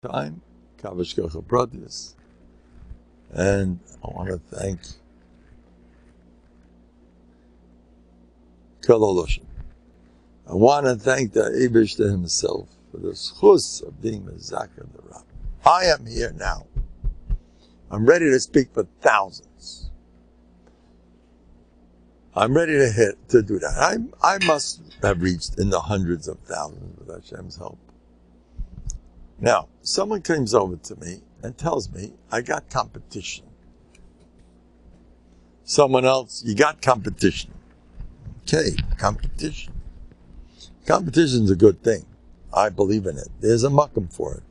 time, Kavashkocha Proteus. And I want to thank Kaloloshin. I want to thank the Eibishter himself for the schus of being Mezaka the Rab. I am here now. I'm ready to speak for thousands. I'm ready to do that. I must have reached in the hundreds of thousands with Hashem's help. Now, someone comes over to me and tells me I got competition. Someone else, you got competition. Okay, competition. Competition's a good thing. I believe in it. There's a makam for it.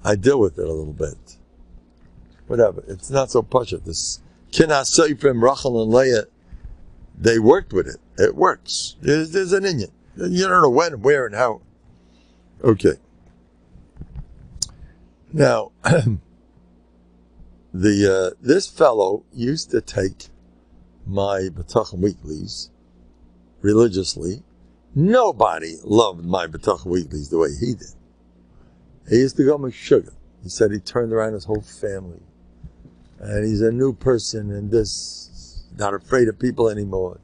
I deal with it a little bit. Whatever. It's not so pasha. This Kinas Seifrim, Rachel and Leah, they worked with it. It works. There's an inyan. You don't know when, where, and how. Okay. Now, this fellow used to take my Bטחון weeklies religiously. Nobody loved my Bטחון weeklies the way he did. He used to go with sugar. He said he turned around his whole family. And he's a new person and this, not afraid of people anymore.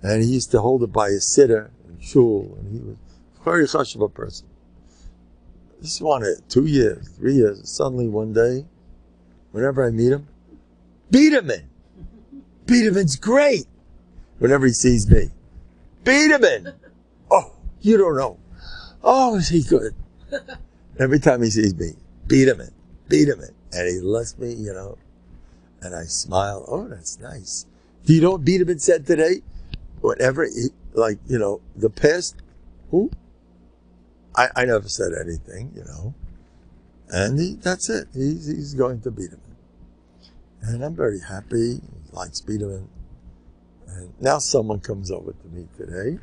And he used to hold it by his sitter and shul. And he was a very chashuv person. This wanted 2 years, 3 years. Suddenly one day, whenever I meet him, beat him in. Beat him in's great. Whenever he sees me, beat him in. Oh, you don't know. Oh, is he good? Every time he sees me, beat him in. Beat him in. And he lets me, and I smile. Oh, that's nice. Do you know what beat him in said today? Whenever he, the past, who? I never said anything, and that's it. He's going to beat him in. And I'm very happy. He likes beat him in. And now someone comes over to me today,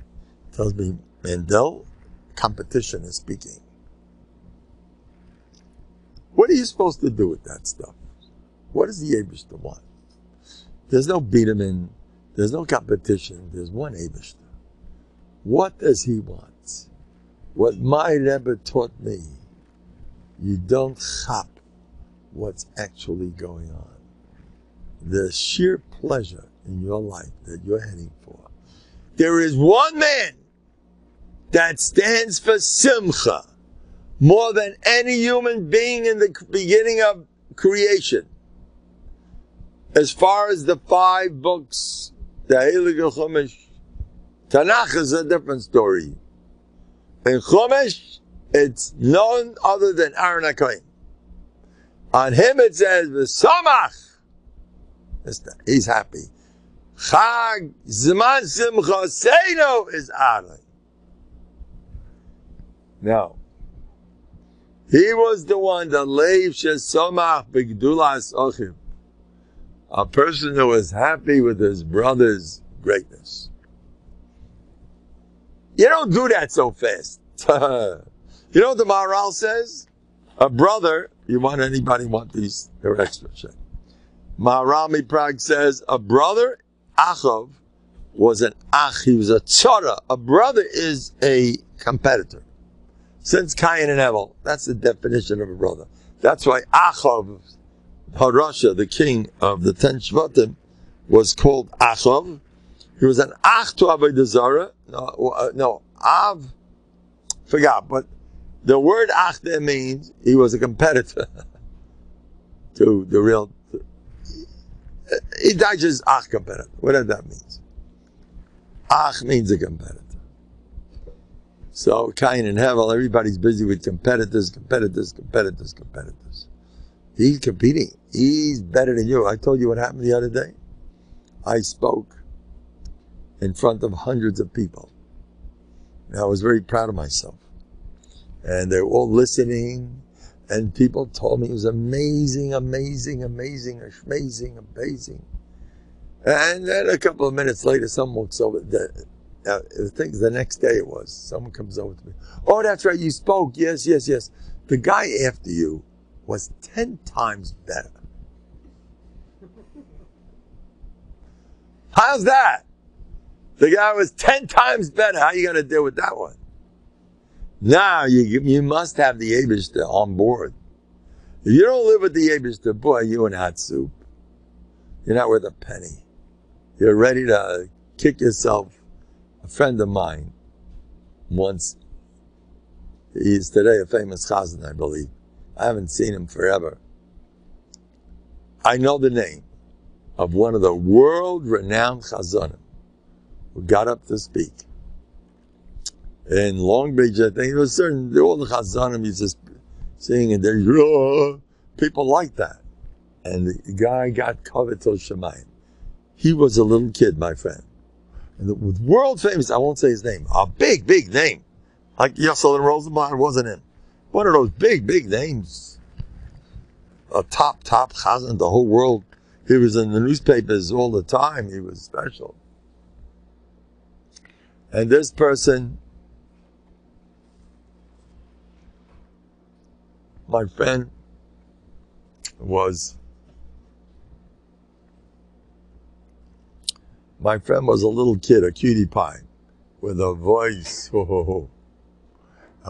tells me, Mendel, competition is speaking. What are you supposed to do with that stuff? What does the Eibishter want? There's no beat him in. There's no competition. There's one Eibishter. What does he want? What my Rebbe taught me, you don't chop what's actually going on. The sheer pleasure in your life that you're heading for. There is one man that stands for simcha more than any human being in the beginning of creation. As far as the 5 books, the Heilige Chumash, Tanakh is a different story. In Chumash, it's none other than Aaron HaKohen. On him it says, V'samach. He's happy. Chag Zman Simcha Seino is Aaron. Now, he was the one that Leiv Shesamach B'Gdulas Ochim. A person who was happy with his brother's greatness. You don't do that so fast. You know what the Maharal says? A brother, anybody want these? They're extra check. Maharal Miprag says, a brother, Achav, was an Ach, he was a tzara. A brother is a competitor. Since Cain and Abel, that's the definition of a brother. That's why Achav, Harasha, the king of the 10 Shvatim, was called Achav. He was an Ach to Avodah Zarah. No, Av, forgot, but the word Ach there means he was a competitor to the real, he digest Ach competitor, whatever that means. Ach means a competitor. So Cain and Hevel, everybody's busy with competitors. He's competing. He's better than you. I told you what happened the other day. I spoke in front of hundreds of people. And I was very proud of myself. And they were all listening, and people told me it was amazing. And then a couple of minutes later, someone walks over. The next day it was. Someone comes over to me. Oh, that's right, you spoke. Yes. The guy after you was 10 times better. How's that? The guy was 10 times better. How are you going to deal with that one? Now, you must have the Eibishter on board. If you don't live with the Eibishter, boy, you in hot soup. You're not worth a penny. You're ready to kick yourself. A friend of mine, once, he's today a famous chazan, I believe. I haven't seen him forever. I know the name of one of the world-renowned chazanim who got up to speak. In Long Beach, I think it was certain, all the chazanim used to sing, and there's people like that. And the guy got covered till Shemayim. He was a little kid, my friend. And with world famous, I won't say his name, a big, big name. Like Yessel and Rosenblatt wasn't him. One of those big, big names. A top chazan, the whole world. He was in the newspapers all the time. He was special. And this person, my friend, was a little kid, a cutie pie, with a voice. And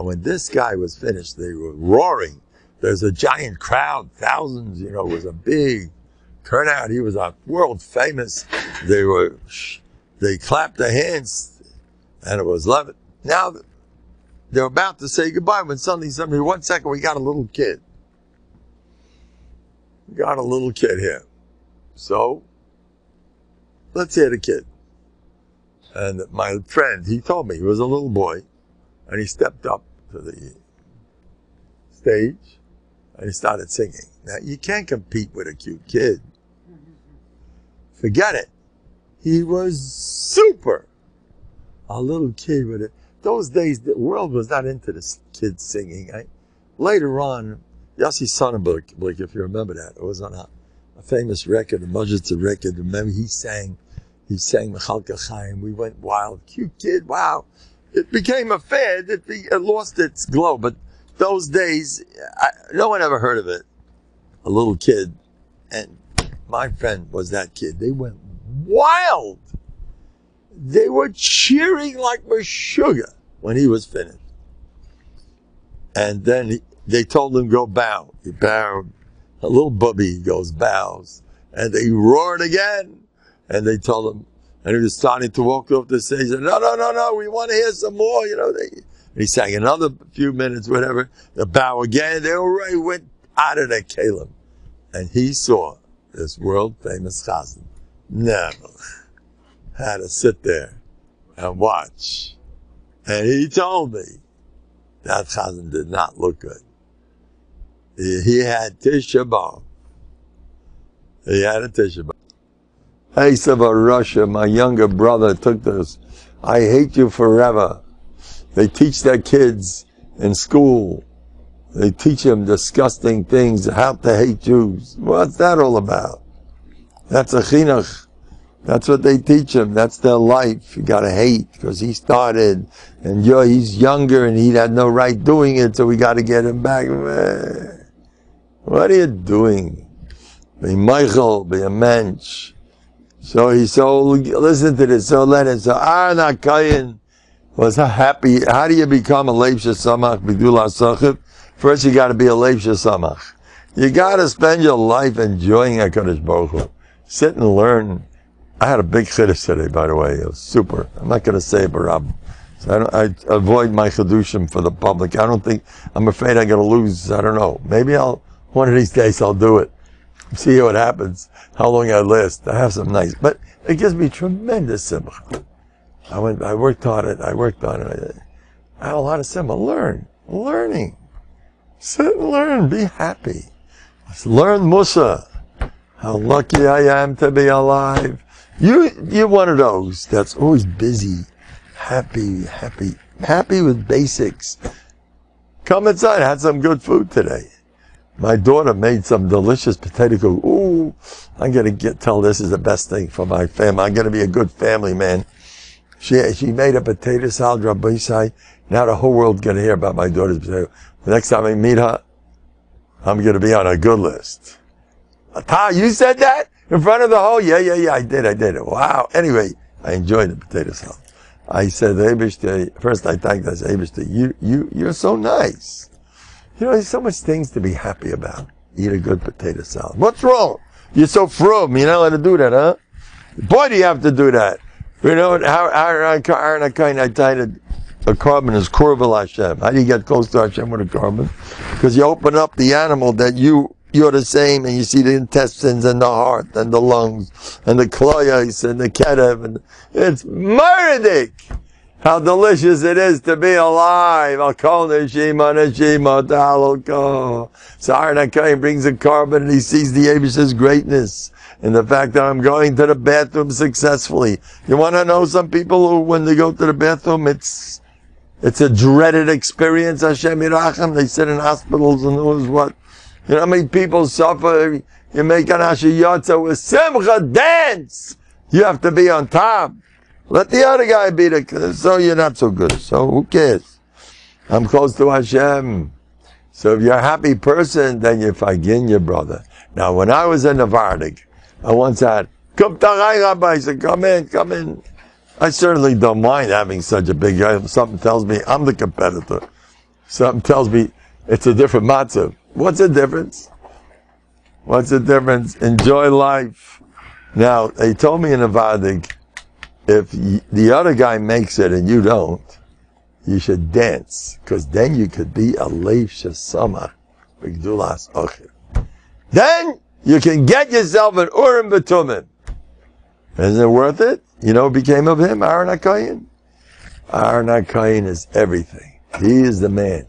when this guy was finished, they were roaring. There's a giant crowd, thousands, it was a big turnout. He was a world famous. They clapped their hands, and it was love it. Now they're about to say goodbye when suddenly somebody, 1 second, we got a little kid. We got a little kid here. So let's hear the kid. And my friend, he told me he was a little boy, and he stepped up to the stage, and he started singing. Now, you can't compete with a cute kid. Forget it. He was super. A little kid with it. Those days, the world was not into this kid singing. Later on, Yossi Sonnenberg, if you remember that, it was on a famous record, a Mojitza record. Remember, he sang Mechalka Chaim. We went wild. Cute kid, wow. It became a fad. It lost its glow. But those days, no one ever heard of it. A little kid. And my friend was that kid. They went wild. They were cheering like Meshuggah when he was finished. And then they told him, go bow. He bowed. A little bubby goes, bows. And they roared again. And they told him, and he was starting to walk off the stage. And, no, we want to hear some more. And he sang another few minutes, whatever. The bow again. They already went out of their kalim. And he saw this world famous chazan never had to sit there and watch. And he told me that chazan did not look good. He had Tisha B'Av. He had a Tisha B'Av. Hey, Sava Russia, my younger brother took this. I hate you forever. They teach their kids in school. They teach them disgusting things, how to hate Jews. What's that all about? That's a chinuch. That's what they teach them. That's their life. You gotta hate because he started, and he's younger and he had no right doing it, so we gotta get him back. What are you doing? Be Michael, be a mensch. So listen to this. So let it. So Aaron HaKohen was happy. How do you become a Leib Shesamach B'Gdula Sochiv? First, you got to be a Leib Shesamach. You got to spend your life enjoying HaKadosh Baruch Hu. Sit and learn. I had a big chiddush today, by the way. It was super. I'm not going to say it, but so I avoid my chidushim for the public. I'm afraid I'm going to lose. I don't know. Maybe one of these days I'll do it. See what happens, how long I last. I have some nice, but it gives me tremendous simcha. I worked on it. I had a lot of simcha. Learning. Sit and learn. Be happy. Learn Musa. How lucky I am to be alive. You're one of those that's always busy, happy with basics. Come inside. I had some good food today. My daughter made some delicious potato cookies. Ooh, I'm going to tell this is the best thing for my family. I'm going to be a good family man. She made a potato salad, Rabbi Isai. Now the whole world's going to hear about my daughter's potato. The next time I meet her, I'm going to be on a good list. Ta, you said that? In front of the whole? Yeah, I did. Wow. Anyway, I enjoyed the potato salad. I said, first I thanked, I said, you're so nice. There's so much things to be happy about. eat a good potato salad. What's wrong? You're so frum. You're not allowed to do that, huh? Boy, do you have to do that. You know, I tied a carbon is korban Hashem. How do you get close to Hashem with a carbon? Because you open up the animal that you're the same, and you see the intestines and the heart and the lungs and the kloyos and the kedev, and it's murdic. How delicious it is to be alive. So Aaron HaKohen brings a carbon and he sees the Abish's greatness and the fact that I'm going to the bathroom successfully. You want to know some people who, when they go to the bathroom, it's a dreaded experience, Hashem Yirachem. They sit in hospitals and knows what. You know how many people suffer? You make an ashiyotza with simcha, dance. You have to be on top. Let the other guy be so you're not so good. So who cares? I'm close to Hashem. So if you're a happy person, then you forgive your brother. Now, when I was in Novhardok, I once had, come Rabbi, I said, come in. I certainly don't mind having such a big guy. Something tells me I'm the competitor. Something tells me it's a different matzah. What's the difference? Enjoy life. Now, they told me in Novhardok, if the other guy makes it and you don't, you should dance, because then you could be a leiv shesama b'gdulas ochir. Then you can get yourself an urim v'tumim. Isn't it worth it? You know what became of him, Aaron HaKohen? Aaron HaKohen is everything. He is the man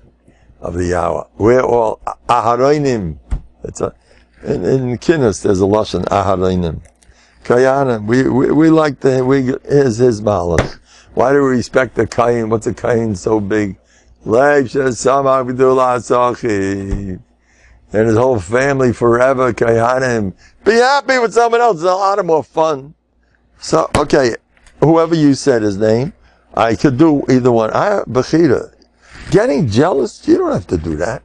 of the hour. We're all aharonim. In Kinnis there's a lashon aharonim. Kayanim, we like his malach. Why do we respect the Kayin? What's a Kayin so big? And his whole family forever, Kayanim. Be happy with someone else, it's a lot more fun. So, okay, whoever you said his name, I could do either one. Bechira. Getting jealous, you don't have to do that.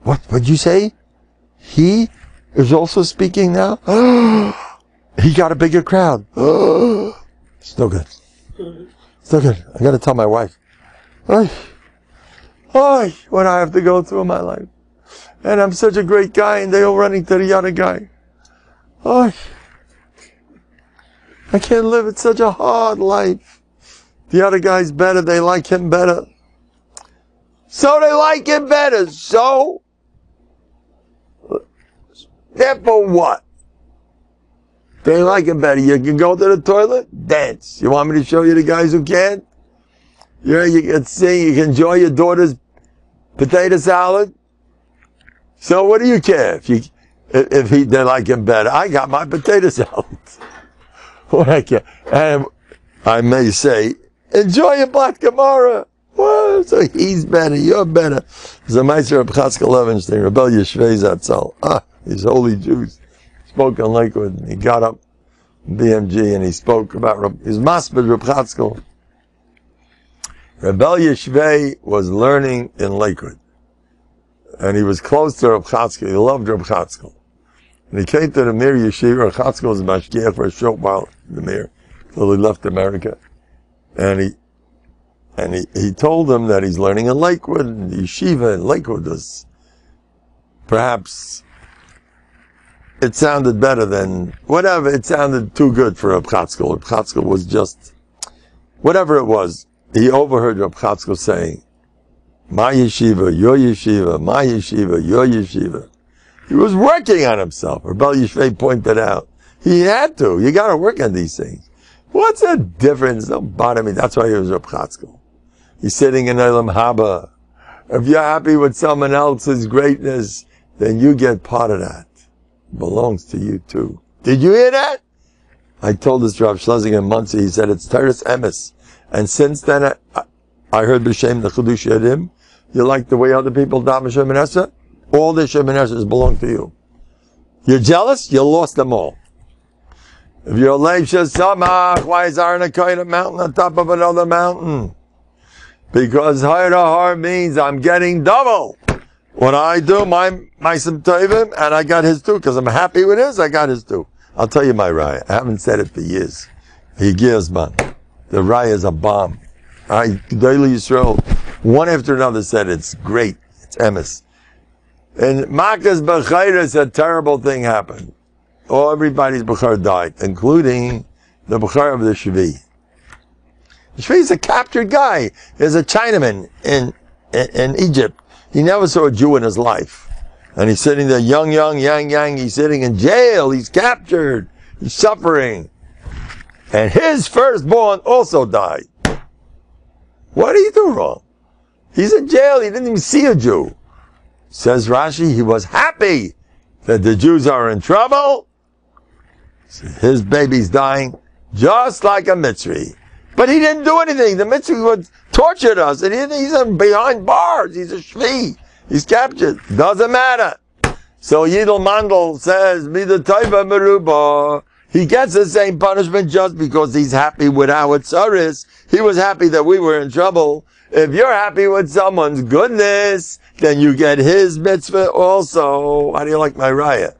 What'd you say? He is also speaking now? He got a bigger crowd. It's no good. I gotta tell my wife. What I have to go through in my life. And I'm such a great guy and they all running to the other guy. I can't live. It's such a hard life. The other guy's better. They like him better. So they like him better. So therefore what? They like him better. You can go to the toilet, dance. You want me to show you the guys who can't? You can sing, you can enjoy your daughter's potato salad. So what do you care if they like him better? I got my potato salad. What I care. And I may say, enjoy your black Gemara. Well, so he's better, you're better. There's a Meister of Chatzkel Levenstein, Rebel Yeshvei Zatzal. These holy Jews. Spoke on Lakewood, and he got up in BMG and he spoke about his Masbid Reb Chatzkel. Rebel Yeshvei was learning in Lakewood. And he was close to Reb Chatzkel. He loved Reb Chatzkel. And he came to the Mir Yeshiva. Reb Chatzkel was a mashgiach for a short while in the Mir, until he left America. And he told him that he's learning in Lakewood, and the yeshiva in Lakewood was perhaps, it sounded better than, whatever, it sounded too good for Reb Chatzkel. Reb Chatzkel was just, whatever it was, he overheard Reb Chatzkel saying, my yeshiva, your yeshiva, my yeshiva, your yeshiva. He was working on himself. Rebel Yeshvei pointed out. He had to. You gotta work on these things. What's the difference? Don't bother me. That's why he was Reb Chatzkel. He's sitting in Olam Haba. If you're happy with someone else's greatness, then you get part of that. It belongs to you too. Did you hear that? I told this to Rav Schlesinger in Muncie. He said it's Teres Emes. And since then, I heard B'Shem the Chudush Yadim. You like the way other people daven Shem Enesah? All the Shem Enesahs belong to you. You're jealous? You lost them all. If you're Leiv Shesamach, why is Aaron HaKohen a mountain on top of another mountain? Because Hayr Har means I'm getting double. When I do my Tovim, and I got his too, because I'm happy with his, I got his too. I'll tell you my raya. I haven't said it for years. He gives man. The raya is a bomb. Daily Yisrael, one after another said it's great. It's emes. In Makkah's Bechayres, a terrible thing happened. Everybody's Bechar died, including the Bechar of the Shvi. The Shvi is a captured guy. He's a Chinaman in Egypt. He never saw a Jew in his life. And he's sitting there, young, he's sitting in jail, he's captured, he's suffering. And his firstborn also died. What did he do wrong? He's in jail, he didn't even see a Jew. Says Rashi, he was happy that the Jews are in trouble. His baby's dying just like a Mitzri. But he didn't do anything. The Mitzri would tortured us, and he's behind bars. He's a Shvi. He's captured. Doesn't matter. So Yidel Mendel says, Mida Taiva Meruba. He gets the same punishment just because he's happy with our tzaris. He was happy that we were in trouble. If you're happy with someone's goodness, then you get his mitzvah also. How do you like my raya?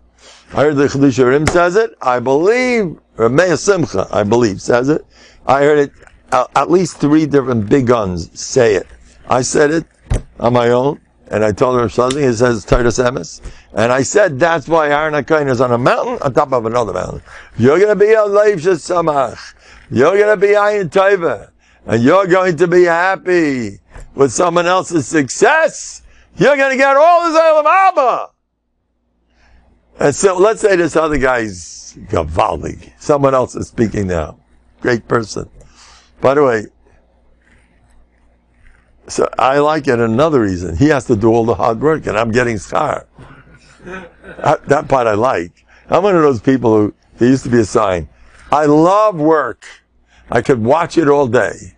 I heard the Sha'urim says it. I believe, or Meir Simcha, I believe, says it. I heard it, at least 3 different big guns say it. I said it on my own, and I told her something. It says Titus Emes. And I said that's why Aaron HaKohen is on a mountain, on top of another mountain. You're going to be a Leiv Shesamach. You're going to be Ayin Taiva. And you're going to be happy with someone else's success. You're going to get all this Olam Haba. And so let's say this other guy's Gavaldig. Someone else is speaking now. Great person. By the way, so I like it another reason. He has to do all the hard work and I'm getting schar. That part I like. I'm one of those people who, there used to be a sign, I love work. I could watch it all day.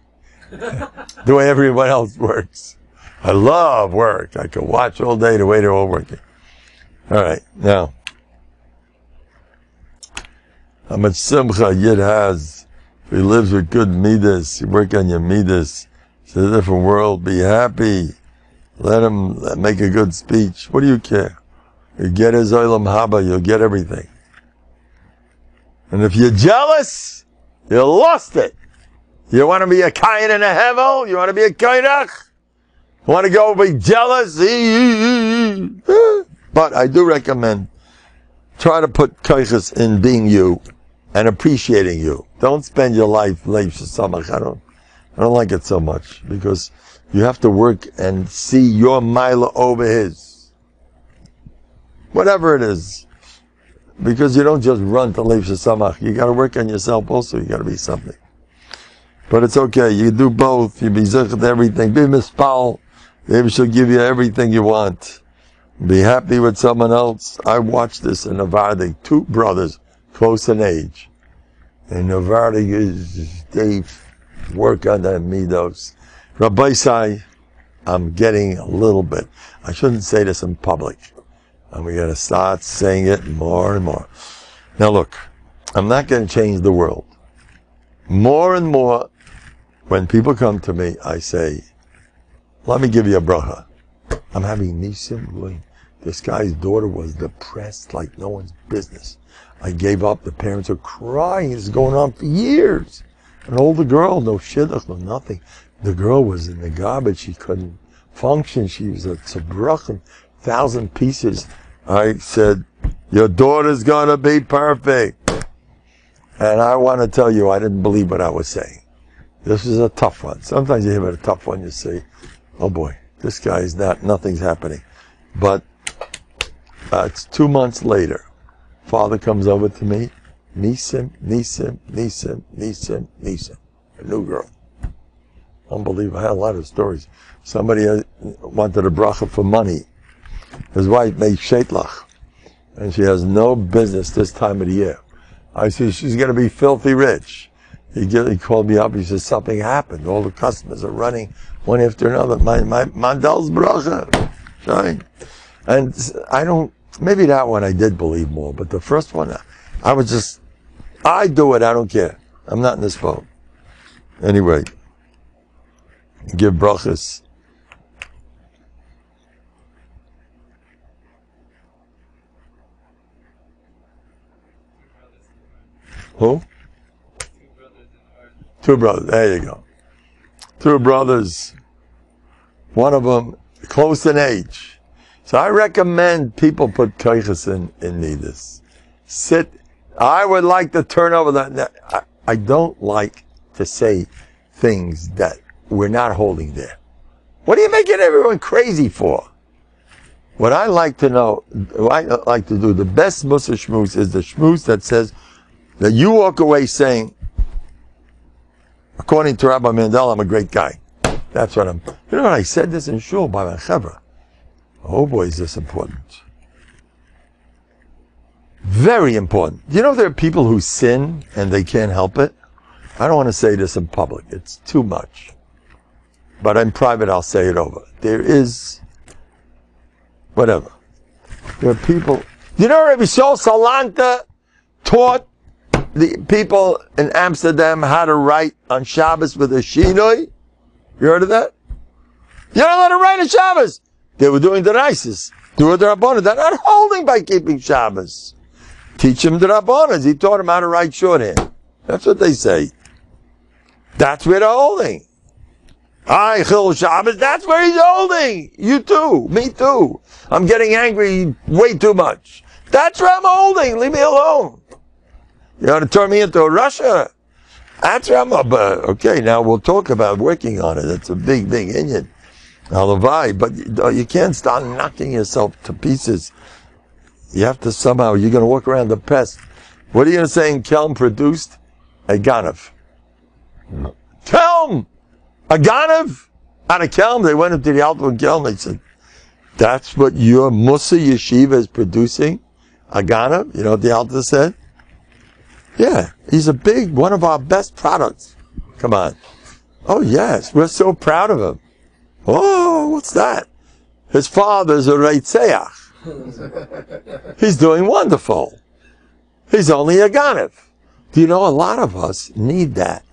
The way everyone else works. I love work. I could watch all day the way they're all working. Alright, now. How much simcha Yid has. He lives with good midas. You work on your midas. It's a different world. Be happy. Let him make a good speech. What do you care? You get his olam haba, you'll get everything. And if you're jealous, you lost it. You want to be a kain and a hevel? You want to be a kainach? You want to go be jealous? But I do recommend, try to put kaiches in being you and appreciating you. Don't spend your life leif shesamach. I don't like it so much because you have to work and see your mila over his. Whatever it is. Because you don't just run to leif shesamach. You got to work on yourself also. You got to be something. But it's okay. You do both. You be zechet everything. Be mispal. Maybe she'll give you everything you want. Be happy with someone else. I watched this in Novhardok. 2 brothers, close in age. And Novhardok they work on their midos. Rabbi Sai, I'm getting a little bit. I shouldn't say this in public. And we got to start saying it more and more. Now look, I'm not going to change the world. More and more, when people come to me, I say, let me give you a bracha. I'm having nisim. This guy's daughter was depressed like no one's business. I gave up. The parents are crying. It's going on for years. An older girl, no shidduch, no nothing. The girl was in the garbage. She couldn't function. She was a tzabruch, 1,000 pieces. I said, your daughter's going to be perfect. And I want to tell you, I didn't believe what I was saying. This is a tough one. Sometimes you hear about a tough one, you say, oh boy, this guy's nothing's happening. But it's 2 months later. Father comes over to me. Nisim. A new girl. Unbelievable. I had a lot of stories. Somebody wanted a bracha for money. His wife made sheitlach. And she has no business this time of the year. I said, she's going to be filthy rich. He called me up. He said, something happened. All the customers are running one after another. My Mandel's bracha. Right? And maybe that one I did believe more. But the first one, I do it. I don't care. I'm not in this boat. Anyway, give brachas. Who? 2 brothers. There you go. 2 brothers. One of them close in age. So I recommend people put koiches in this. Sit. I would like to turn over that. I don't like to say things that we're not holding there. What are you making everyone crazy for? What I like to know, what I like to do, the best mussar shmooze is the shmooze that says that you walk away saying, according to Rabbi Mendel, I'm a great guy. That's what I'm. You know what? I said this in shul by my chevra. Oh boy, is this important. Very important. You know there are people who sin and they can't help it? I don't want to say this in public. It's too much. But in private, I'll say it over. There is, whatever. There are people. You know Rabbi Shol Salanta taught the people in Amsterdam how to write on Shabbos with a shinoi? You heard of that? You're not allowed to write on Shabbos. They were doing the Rises. Do the Rabbanon. They're not holding by keeping Shabbos. Teach him the Rabbanon. He taught him how to write shorthand. That's what they say. That's where they're holding. I Chil Shabbos, that's where he's holding. You too. Me too. I'm getting angry way too much. That's where I'm holding. Leave me alone. You want to turn me into a Russia? That's where I'm up. Okay, now we'll talk about working on it. It's a big, big Indian. Halavai, but you can't start knocking yourself to pieces. You have to somehow, you're going to walk around the pest. What are you going to say in Kelm produced? A Ganav. Kelm! A Ganav? Out of Kelm, they went into the Alto in Kelm, they said, that's what your Musa Yeshiva is producing? A Ganav? You know what the Alto said? Yeah, he's a big, one of our best products. Come on. Oh yes, we're so proud of him. Oh, what's that? His father's a Reitzeach. He's doing wonderful. He's only a Ganav. Do you know, a lot of us need that.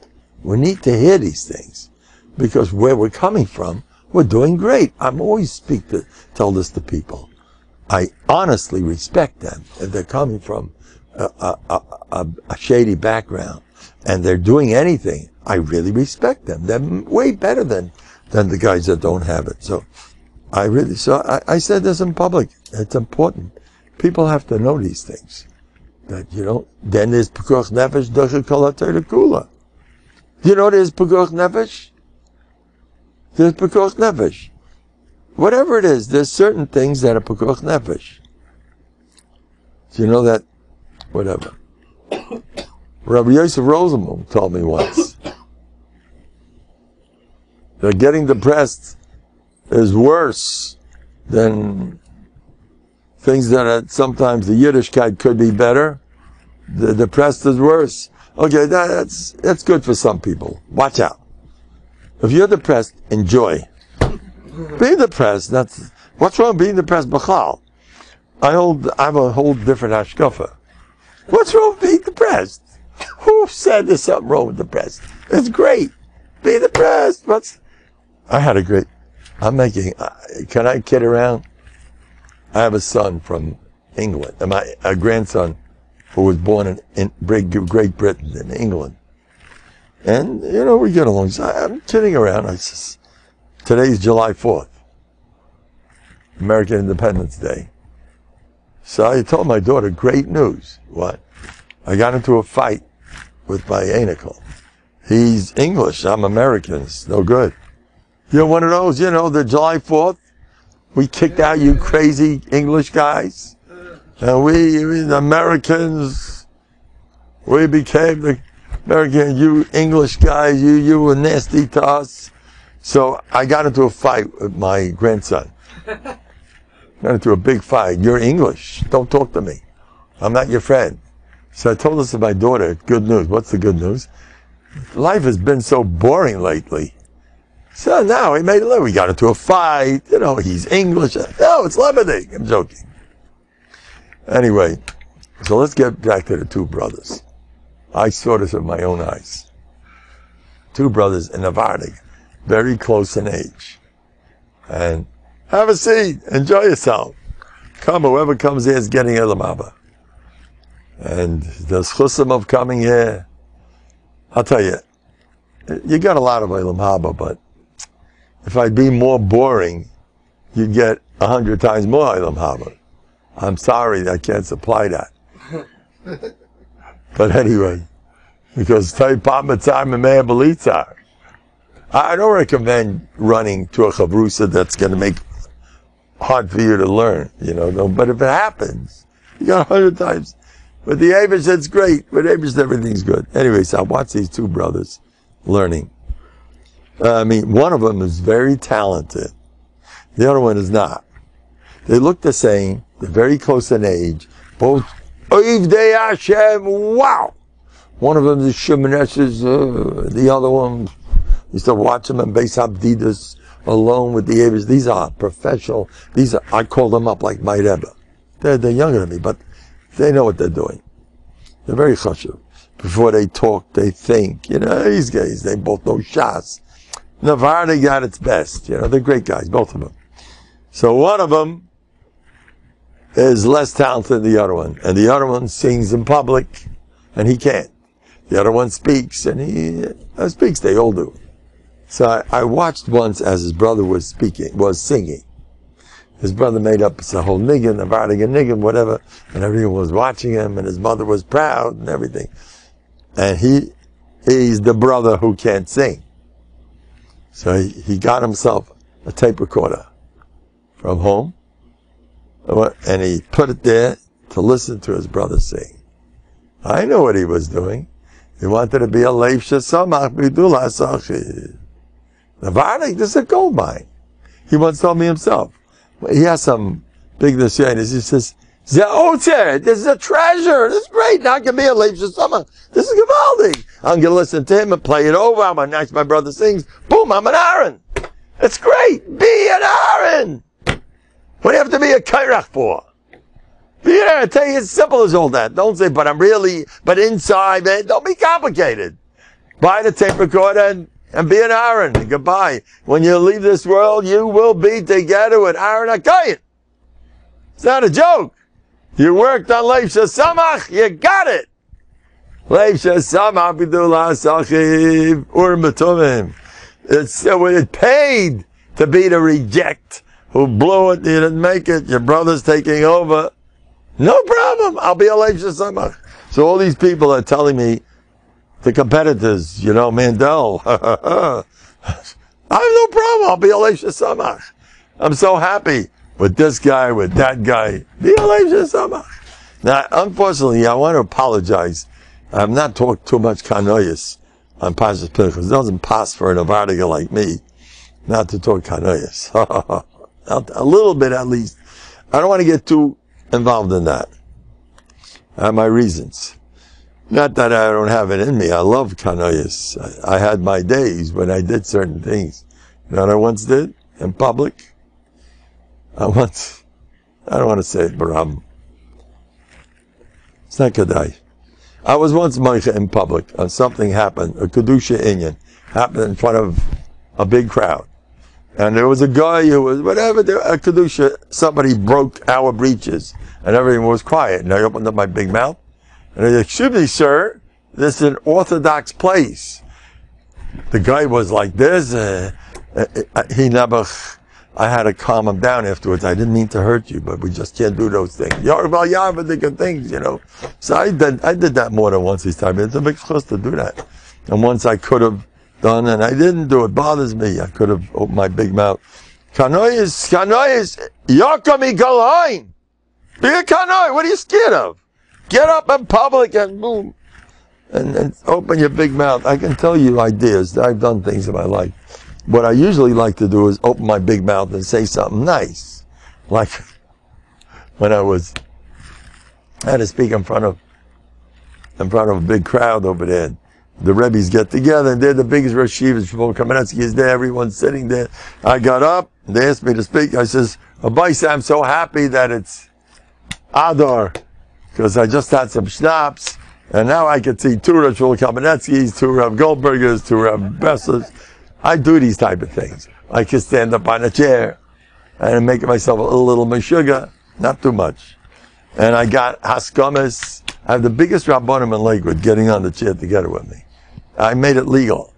We need to hear these things. Because where we're coming from, we're doing great. I'm always tell this to people. I honestly respect them if they're coming from a shady background and they're doing anything. I really respect them. They're way better than the guys that don't have it. So I said this in public. It's important. People have to know these things. That you don't. Then there's Pekuach Nefesh Dochel Kol HaTorah Kula. Do you know there's Pekuach Nefesh? There's Pekuach Nefesh. Whatever it is, there's certain things that are Pekuach Nefesh. Do you know that? Whatever. Rabbi Yosef Rosenbaum told me once that getting depressed is worse than things that are, sometimes the Yiddishkeit could be better. The depressed is worse. Okay, that's good for some people. Watch out. If you're depressed, enjoy. Being depressed, what's wrong with being depressed? B'chal. I have a whole different hashkafa. What's wrong with being depressed? Who said there's something wrong with depressed? It's great. Be depressed. Can I kid around? I have a son from England, a grandson who was born in Great Britain, in England. And, we get along. So I'm kidding around. I says, today's July 4th, American Independence Day. So I told my daughter, great news. What? I got into a fight with my anacle. He's English, I'm American. It's no good. You're one of those, the July 4th, we kicked out you crazy English guys. And the Americans, we became the American, you English guys, you were nasty to us. So I got into a fight with my grandson. Got into a big fight. You're English. Don't talk to me. I'm not your friend. So I told this to my daughter. Good news. What's the good news? Life has been so boring lately. So now we got into a fight. He's English. No, it's lemonade. I'm joking. Anyway, so let's get back to the two brothers. I saw this with my own eyes. Two brothers in Novandig, very close in age. And have a seat. Enjoy yourself. Come, whoever comes here is getting Elam Abba. And the chusim of coming here, I'll tell you, you got a lot of Elam Haba, but if I'd be more boring, you get 100 times more Ilam Haba. I'm sorry, I can't supply that. But anyway, because I don't recommend running to a chavrusa that's going to make hard for you to learn, but if it happens, you got 100 times. With the Abish, it's great. With Abish, everything's good. Anyways, I watch these two brothers learning. One of them is very talented. The other one is not. They look the same. They're very close in age. Both, Oivdei Hashem, wow! One of them is Shemoneshes, the other one, used to watch them in Beis Abdidas alone with the Abish. These are professional. I call them up like my Rebbe. They're younger than me, but they know what they're doing. They're very chashuv. Before they talk, they think. These guys, they both know Shas. Novhardok got its best. They're great guys, both of them. So one of them is less talented than the other one. And the other one sings in public, and he can't. The other one speaks, and he speaks. They all do. So I watched once as his brother was singing. His brother made up a whole niggin, Novhardok and niggin, whatever, and everyone was watching him, and his mother was proud and everything. And he's the brother who can't sing. So he got himself a tape recorder from home, and he put it there to listen to his brother sing. I know what he was doing. He wanted to be a leif shesamach b'gdula sachi. Novhardok, this is a gold mine. He once told me himself. He has some big nisyanis. He says, this is a treasure. This is great. Now I can be a leif shesamach. This is Gavaldi. I'm going to listen to him and play it over. I'm going to next my brother sings. Boom, I'm an Aaron. It's great. Be an Aaron. What do you have to be a kairach for? Be an Aaron. I tell you, it's simple as all that. Don't say, but inside, man, don't be complicated. Buy the tape recorder and be an Aaron. Goodbye. When you leave this world, you will be together with Aaron HaKayin. It's not a joke. You worked on Leif Shesamach, you got it. Leif Shesamach b'gdula sachiv ur metumim. It paid to be the reject who blew it, you didn't make it, your brother's taking over. No problem, I'll be a Leif Shesamach. So all these people are telling me, the competitors, Mendel, I have no problem, I'll be a Leif Shesamach. I'm so happy with this guy, with that guy. Be a Leif Shesamach. Now, unfortunately, I want to apologize. I have not talked too much kanoyas on Pashas Pinchas. It doesn't pass for an Novhardok like me not to talk kanoyas. A little bit at least. I don't want to get too involved in that. I have my reasons. Not that I don't have it in me. I love kanoyas. I had my days when I did certain things. You know what I once did in public? I don't want to say it, but it's not Kedai. I was once Meicha in public, and something happened, a Kedusha Inyan, happened in front of a big crowd. And there was a guy who was, a Kedusha, somebody broke our breeches, and everything was quiet. And I opened up my big mouth, and I said, excuse me, sir, this is an Orthodox place. The guy was like this, I had to calm him down afterwards. I didn't mean to hurt you, but we just can't do those things. Things, So I did that more than once this time. It's a big fuss to do that. And once I could have done, and I didn't do it. Bothers me. I could have opened my big mouth. Kanois, Yakami Galain. Be a kanoi. What are you scared of? Get up in public and boom. And open your big mouth. I can tell you ideas. I've done things in my life. What I usually like to do is open my big mouth and say something nice. Like when I had to speak in front of a big crowd over there. The Rebbes get together, and they're the biggest Rosh Yeshivas. Kamenetsky is there, everyone's sitting there. I got up, they asked me to speak. I says, Abaisa, I'm so happy that it's Adar, because I just had some schnapps, and now I can see two Rosh Kamenetskys, two Rav Goldbergers, two Rav Bessers. I do these type of things. I can stand up on a chair and make myself a little meshuggah, not too much. And I got haskamas. I have the biggest rabbanim in Lakewood getting on the chair together with me. I made it legal.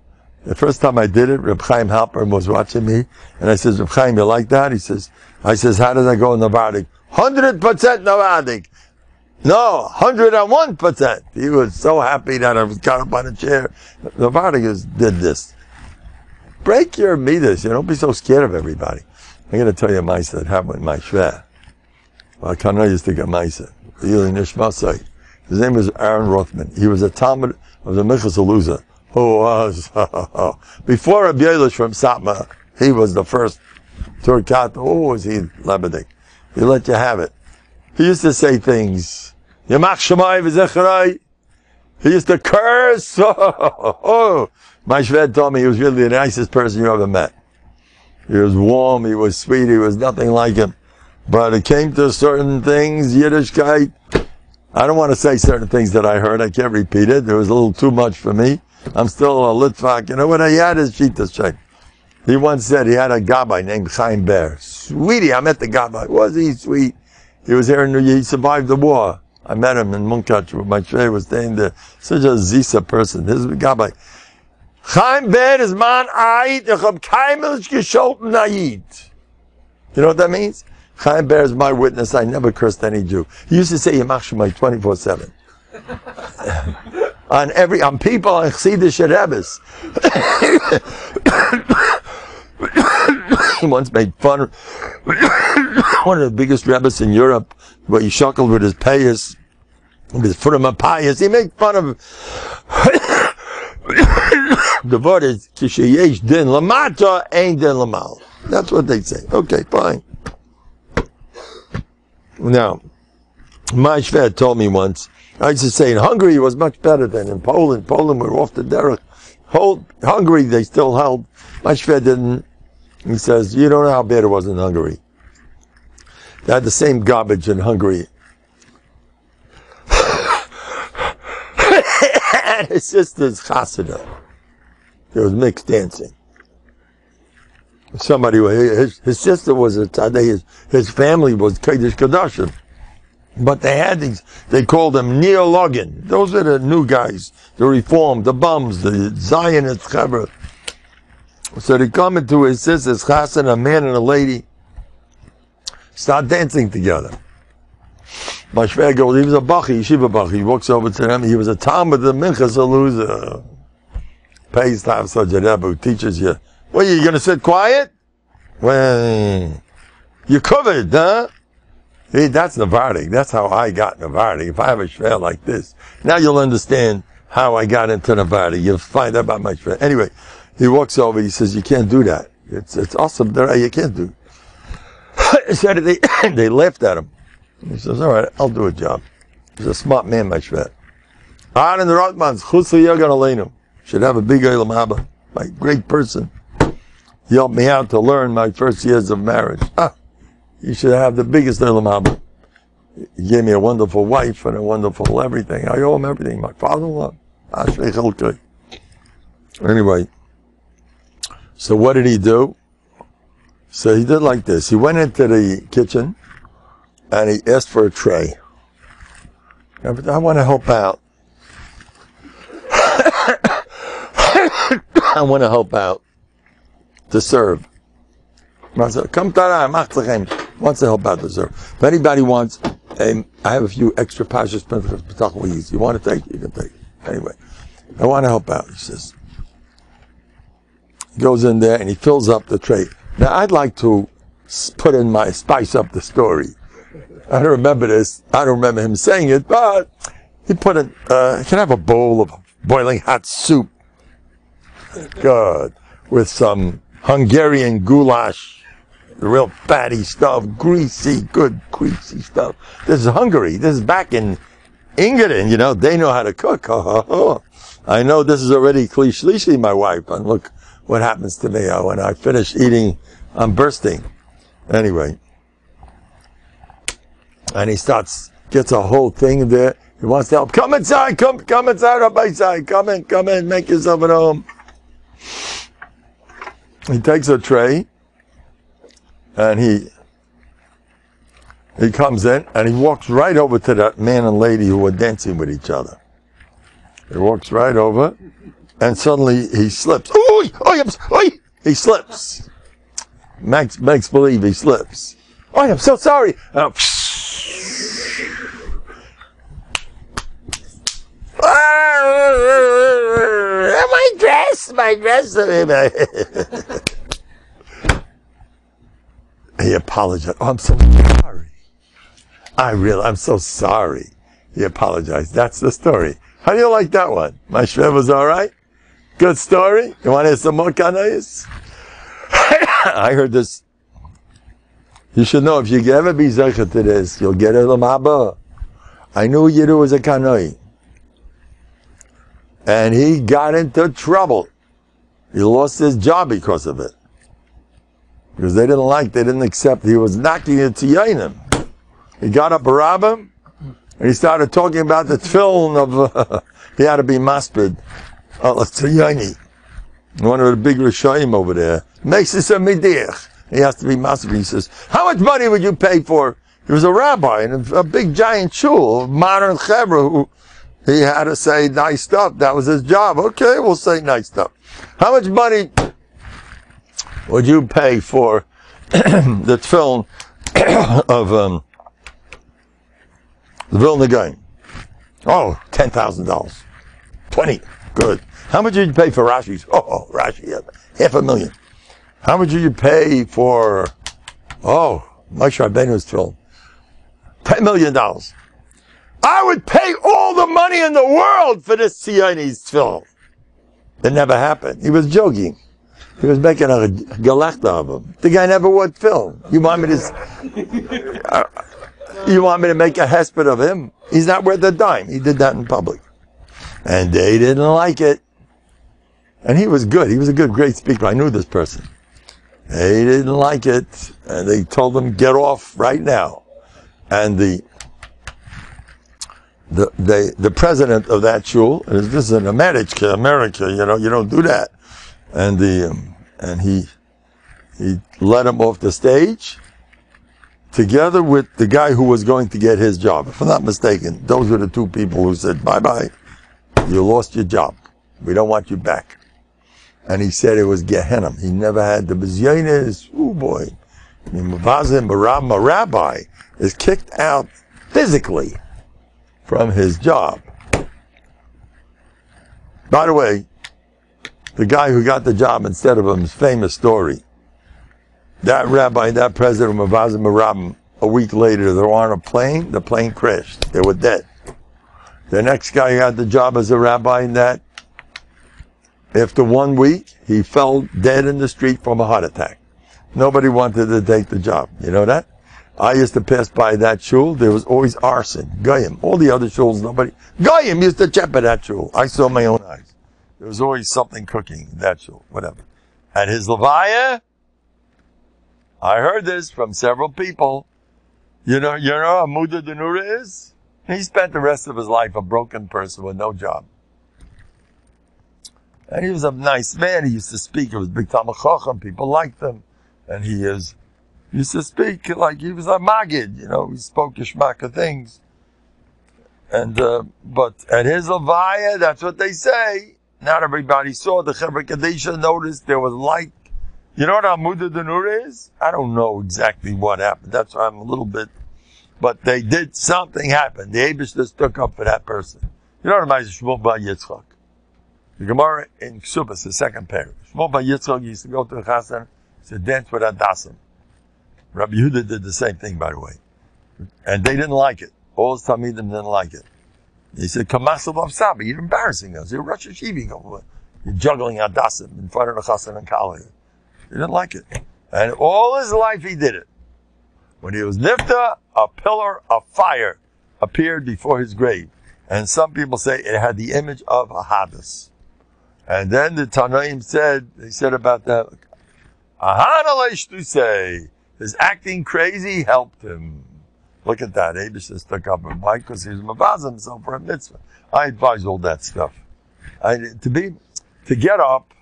The first time I did it, Reb Chaim Halper was watching me, and I says, Reb Chaim, you like that? I says, how does I go in Novandik? 100% Novandik. No, 101%. He was so happy that I was got up on a chair. Novandik did this. Break your meters. Don't be so scared of everybody. I'm going to tell you a mice that happened with my shver. Well, I kind of used to get mice. His name was Aaron Rothman. He was a Talmud of the Michas Aluza, who was, before Rabbi Elish from Satmar, he was the first Turkat. Oh, was he Lebedik? He let you have it. He used to say things. Yamach Shemai v'zecharai. He used to curse. My shved told me he was really the nicest person you ever met. He was warm, he was sweet, he was nothing like him. But it came to certain things, Yiddishkeit. I don't want to say certain things that I heard, I can't repeat it. It was a little too much for me. I'm still a Litvak. You know what he had his Shitas check. He once said he had a Gabbai named Chaim Ber. Sweetie, I met the Gabbai. Was he sweet? He was here in New York, he survived the war. I met him in Munkach, where my shvei was staying there. Such a Zisa person. This is Gabbai. Chaim Ber is man Ayid, ich hab keimelisch gescholten Ayid. You know what that means? Chaim Ber is my witness, I never cursed any Jew. He used to say Yamach Shemai 24/7. On people, on Chsidish Rebbes. He once made fun of one of the biggest Rebbes in Europe, where he shuckled with his payas, with his Furim payas. He made fun of the word is kisheyesh din lamata ain't din lamal. That's what they say. Okay, fine. Now, my shved told me once, I used to say in Hungary it was much better than in Poland. Poland were off the derech. Hungary they still held. My shved didn't. He says, you don't know how bad it was in Hungary. They had the same garbage in Hungary. And his sister's chasida. There was mixed dancing. Somebody, his sister was a tzaddik, his family was Kodesh Kodashim. But they had these, they called them Neologin. Those are the new guys, the Reformed, the bums, the Zionists, Chevra. So they come into his sister's chasana, a man and a lady, start dancing together. My shver goes, he was a bachi, yeshiva bachi. He walks over to them. He was a Talmud of the Minchas Aluza. Pays to have such a Rebbe who teaches you. Well, you going to sit quiet? Well, you're covered, huh? Hey, that's Novandik. That's how I got Novandik. If I have a shver like this, now you'll understand how I got into Novandik. You'll find out about my shver. Anyway, he walks over. He says, "You can't do that. It's awesome. You can't do." So they laughed at him. He says, all right, I'll do a job. He's a smart man, my shvet. Aaron the Rotmans, Chutz Yagan Aleinu. Should have a big Eilam Haba. My great person. He helped me out to learn my first years of marriage. You should have the biggest Eilam Haba. He gave me a wonderful wife and a wonderful everything. I owe him everything. My father-in-law. Anyway. So what did he do? So he did like this. He went into the kitchen and he asked for a tray. I want to help out. I want to help out to serve. Wants to help out to serve. If anybody wants, I have a few extra pashas b'tachon. You want to take? You can take. Anyway, I want to help out. He says. He goes in there and he fills up the tray. Now I'd like to put in my spice up the story. I don't remember this. I don't remember him saying it, but he put in, can I have a bowl of boiling hot soup? Good. With some Hungarian goulash. The real fatty stuff. Greasy, good greasy stuff. This is Hungary. This is back in England, they know how to cook. I know this is already klishlishi, my wife, and look what happens to me. When I finish eating, I'm bursting. Anyway. And he gets a whole thing there. He wants to help. Come inside, come inside, Rabbi side. Come in, make yourself at home. He takes a tray, and he comes in, and he walks right over to that man and lady who were dancing with each other. He walks right over, and suddenly he slips. Oy! Oy! Oy! He slips. Makes believe he slips. Oh, I'm so sorry. My dress. He apologized. Oh, I'm so sorry. I'm so sorry. He apologized. That's the story. How do you like that one? My shrev was all right? Good story? You want to hear some more kanayis? I heard this. You should know, if you ever be zeichet to this, you'll get it l'maba. I knew Yiddu was a kanoi. And he got into trouble. He lost his job because of it. Because they didn't accept, he was knocking it to Yainim. He got up a rabbim, and he started talking about the tefillin of, he had to be maspid. To Yaini. One of the big Rishonim over there. Makes this a midich. He has to be maspid. He says, how much money would you pay for? He was a rabbi in a big giant shul, modern chevra, who he had to say nice stuff. That was his job. Okay, we'll say nice stuff. How much money would you pay for the tefillin of the Vilna Gaon? Oh, $10,000. 20. Good. How much did you pay for Rashi's? Oh, Rashi, $500,000. How much did you pay for, Moshe Rabbeinu's tefillin? $10 million. I would pay all the money in the world for this Tziyoni's tefillin. It never happened. He was joking. He was making a galachta of him. The guy never wore film. You want me to make a hesped of him? He's not worth a dime. He did that in public. And they didn't like it. And he was good. He was a great speaker. I knew this person. They didn't like it. And they told him, get off right now. And the president of that shul, and this is in America, you don't do that. And he let him off the stage together with the guy who was going to get his job. If I'm not mistaken, those were the two people who said, bye-bye, you lost your job. We don't want you back. And he said it was Gehenna. He never had the bizyonis. Oh boy. A rabbi is kicked out physically from his job. By the way, the guy who got the job instead of him is famous story. That rabbi, that president of Mavazim Rabim, a week later, they were on a plane, the plane crashed. They were dead. The next guy who got the job as a rabbi in that, after 1 week, he fell dead in the street from a heart attack. Nobody wanted to take the job. You know that? I used to pass by that shul. There was always arson. Goyim. All the other shuls, nobody. Goyim used to check at that shul. I saw my own eyes. There was always something cooking in that shul. Whatever. At his levaya, I heard this from several people. You know how Muda Denura is? He spent the rest of his life a broken person with no job. And he was a nice man. He used to speak. He was big Talmid Chacham. People liked him. And he used to speak like he was a Magid. He spoke Yishmaka things. And, but at his levaya, that's what they say. Not everybody saw. The Chevra Kadesha noticed there was light. You know what Amuda Denur is? I don't know exactly what happened. That's why I'm a little bit. But they did something happen. The Eibishter stuck up for that person. You know what I'm saying? Shmuel Bar Yitzchak. The Gemara in Ksubas, the second paragraph. Shmuel Bar Yitzchak used to go to the Chassan, to dance with Adasim. Rabbi Yehuda did the same thing, by the way. And they didn't like it. All his Talmidim didn't like it. He said, Kamasav of Sabi, you're embarrassing us. You're Rosh Hashiva. You're juggling Adasim in front of the Chassan and Kali. He didn't like it. And all his life he did it. When he was nifta, a pillar of fire appeared before his grave. And some people say it had the image of a Hades. And then the Tanaim they said about that, his acting crazy helped him. Look at that. Abish stuck up in why? Because he was mavaz himself for a mitzvah. I advise all that stuff. To get up,